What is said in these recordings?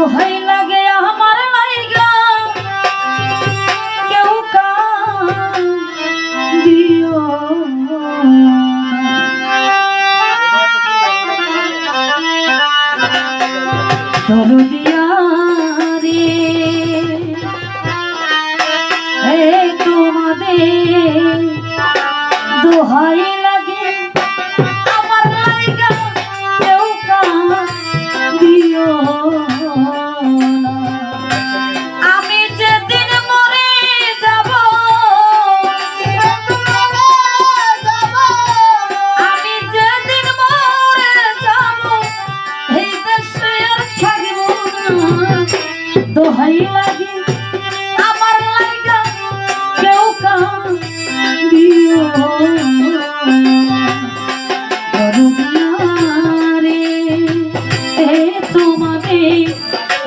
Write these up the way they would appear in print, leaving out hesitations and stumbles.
দোহাই লাগে আমার লাইগা কেউ দিও দরদিয়া রে হে তোমাদের দোহাই লাগে আমার লাইগা কেউ দিও না। আমি যেদিন মরে যাব আমি যেদিন মরে যাব এই দেশে আর থাকব না। দোহাই লাগে আমার লাইগা কেউ দিও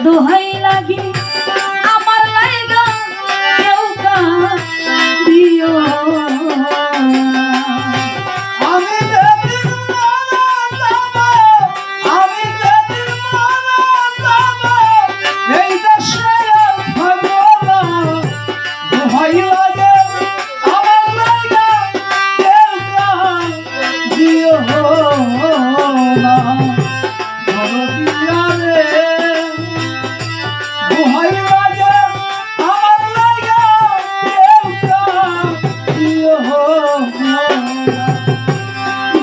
দোহাই লাগে আমার লাইগা কেউ দিও আমি যেদিন মারা যাব আমি যেদিন মারা যাব এই দেশে আর থাকবো না। দোহাই লাগে আমার লাইগা কেউ দিও না। দরদিয়া রে দোহাই লাগে আমার লাইগা কেউ দিও না।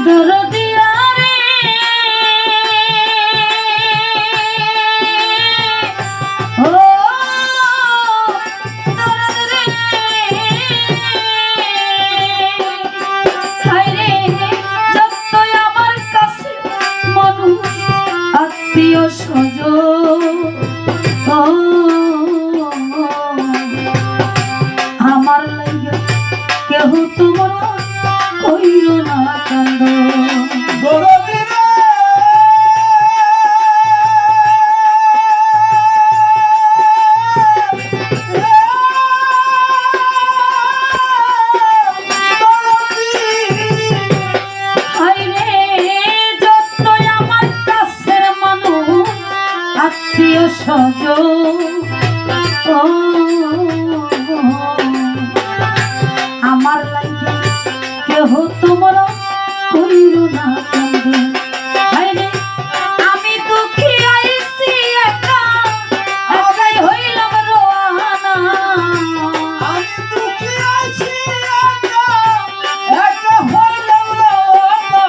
দরদিয়া রে ও দরদ রে হায় রে যতই আমার কাছে মানুষ আত্মীয় স্বজন আমার লাইগা কেহ তোমরা কইরো না কান্দ। দরদি রে হায় রে যতই আমার কাছের মানুষ আত্মীয় স্বজন আমার লাইগা কেহ তোমরা কইরো না কান্দ। হায় রে আমি দুঃখী আইছি একা একাই হইলাম রোয়ানা। আমি দুঃখী আছি একা একা হইলাম রওনা।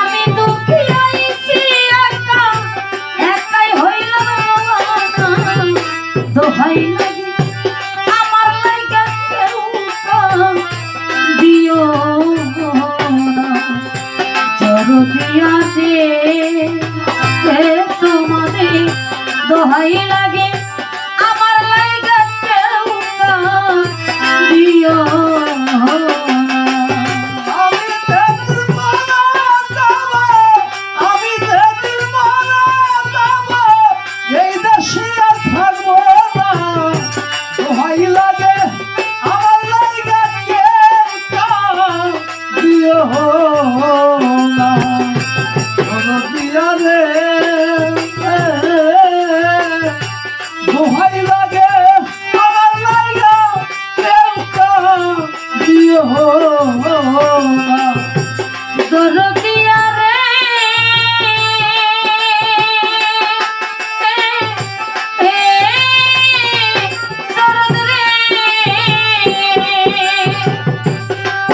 আমি দুঃখী আইছি একা একাই হইলাম রোয়ানা। দোহাই লাগে আমার লাইগা কেউ দিও না। দরদিয়া রে হে তোমাদের দোহাই লাগে আমার লাইগা কেউ দিও না। আমি যেদিন মারা যাব আমি যেদিন মারা যাব এই দেশে আর থাকবো না। দোহাই লাগে আমার লাইগা কেউ দিও না। দরদিয়া রে দোহাই লাগে আমার লাইগা কেউ দিও না। দরদিয়া রে দরদ রে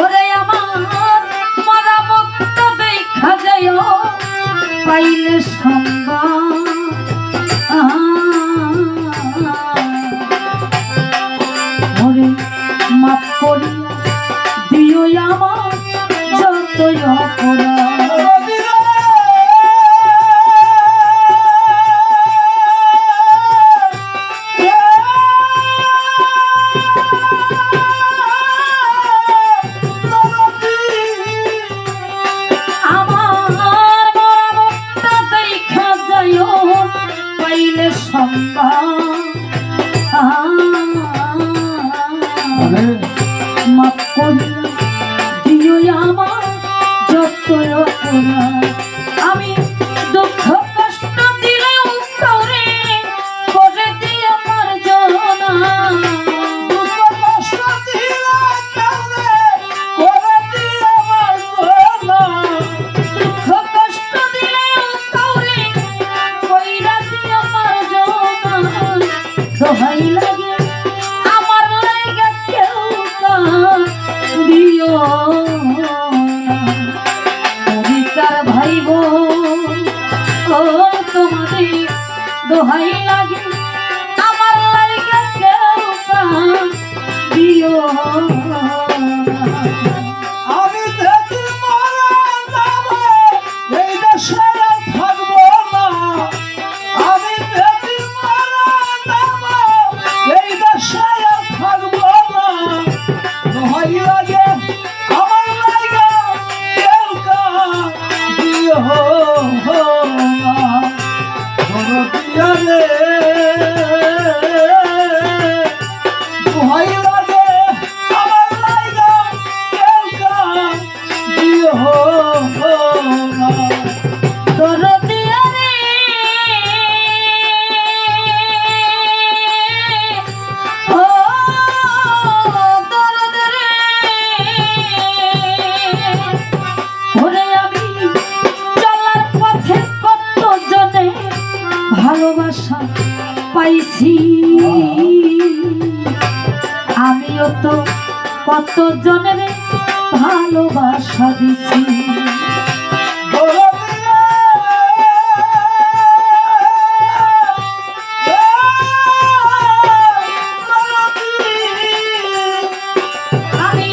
ওরে আমার মরা মুক্ত দেখা যায় পাইলে সংবাদ ওরে মাফ করিয়া দিও আমার যতই অপরাধ। আমার মরা মুক্ত দেখা যায় পাইলে সংবাদ মাফ করিয়া দিও আমার যতই অপরাধ। আমি দুঃখ কষ্ট দিলেও কাউরে দোহাই লাগে আমার লাইগা কেউ কাঁদিও না। আমি যদি মারা যাব এই দেশে আর থাকবো না। আমি যদি মারা যাব এই দেশে আর থাকবো না। দোহাই লাগে আমার লাইগা কেউ কাঁদিও না। দরদিয়া রে দোহাই লাগে আমার লাইগা কেউ কাঁদিও না। দরদিয়া রে ও দরদ রে ওরে আমি চলার পথে কত জনে ভালোবাসা পাইছি আমিও তো কত জনের ভালোবাসা দিছি আমি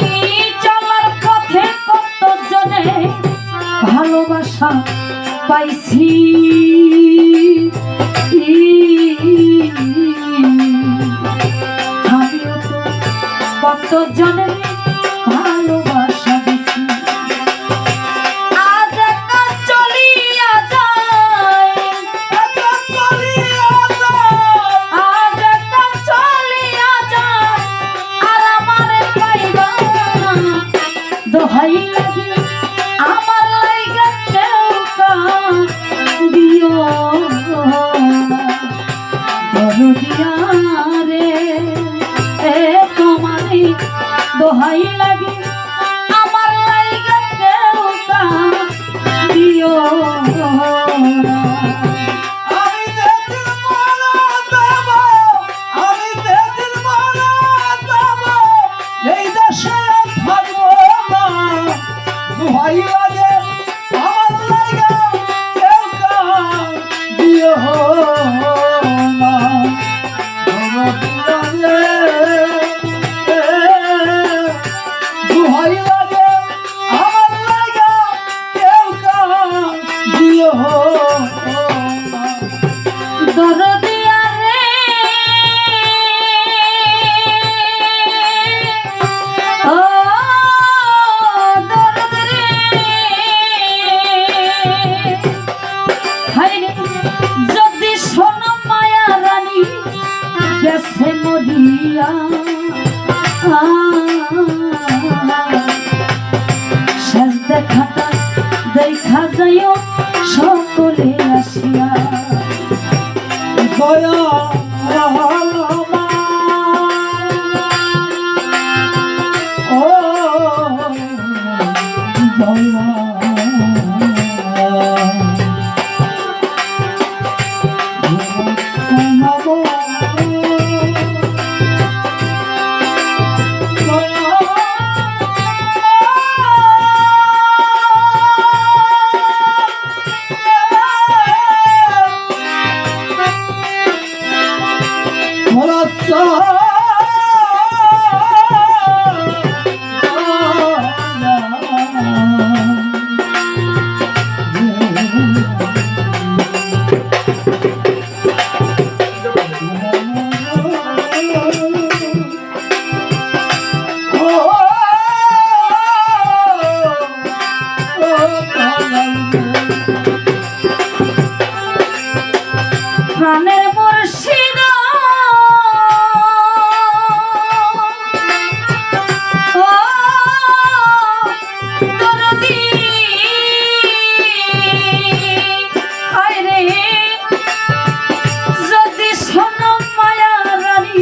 চলার পথে কত জনে ভালোবাসা পাইছি আমিও তো কত জনের ভালোবাসা দিছি আজ একটা চলিয়া যায় আজ একটা চলিয়া যায় আর আমার পাইবা না দোহাই লাগে আমার লাইগা কেউ কাঁদিও না। দরদিয়া রে তোমারে দোহাই লাগে আমার লাইগা কেউ কাঁদিও না। আমি যেদিন মারা যাব আমি যেদিন মারা যাব এই দেশে আর থাকবো না। দোহাই লাগে আমার লাইগা কেউ কাঁদিও না। দরদিয়া রে দোহাই লাগে আমার লাইগা কেউ কাঁদিও না। দরদিয়া রে ও দরদ রে হায়রে যদি শোনো মায়া রানী গেছে মরিয়া শেষ দেখাটা দেখা যাইও সকলে আসিয়া দয়া ও দয়া প্রাণের মুর্শিদ ও দরদি হায়রে যদি শোনো মায়া রানী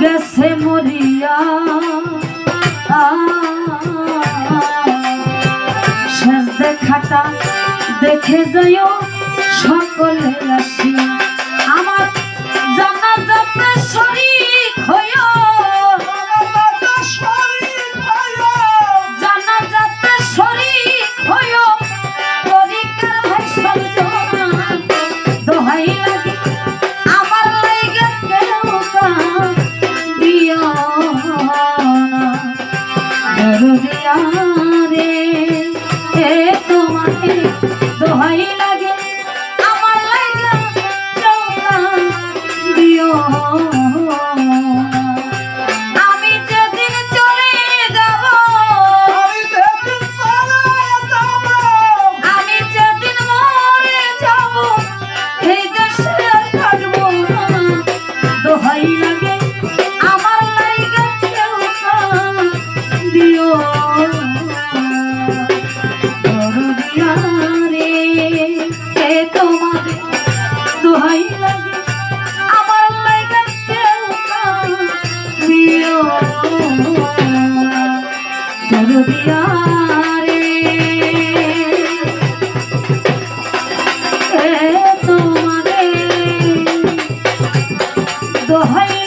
গেছে মরিয়া শেষ দেখাটা দেখে যাইও সকলে আসিয়া আমার জানাজাতে শরীক হইও জানাজাতে শরীক হইও তরিকার ভাই সর্বজন দোহাই লাগে করিয়া রে তোমারে দোহাই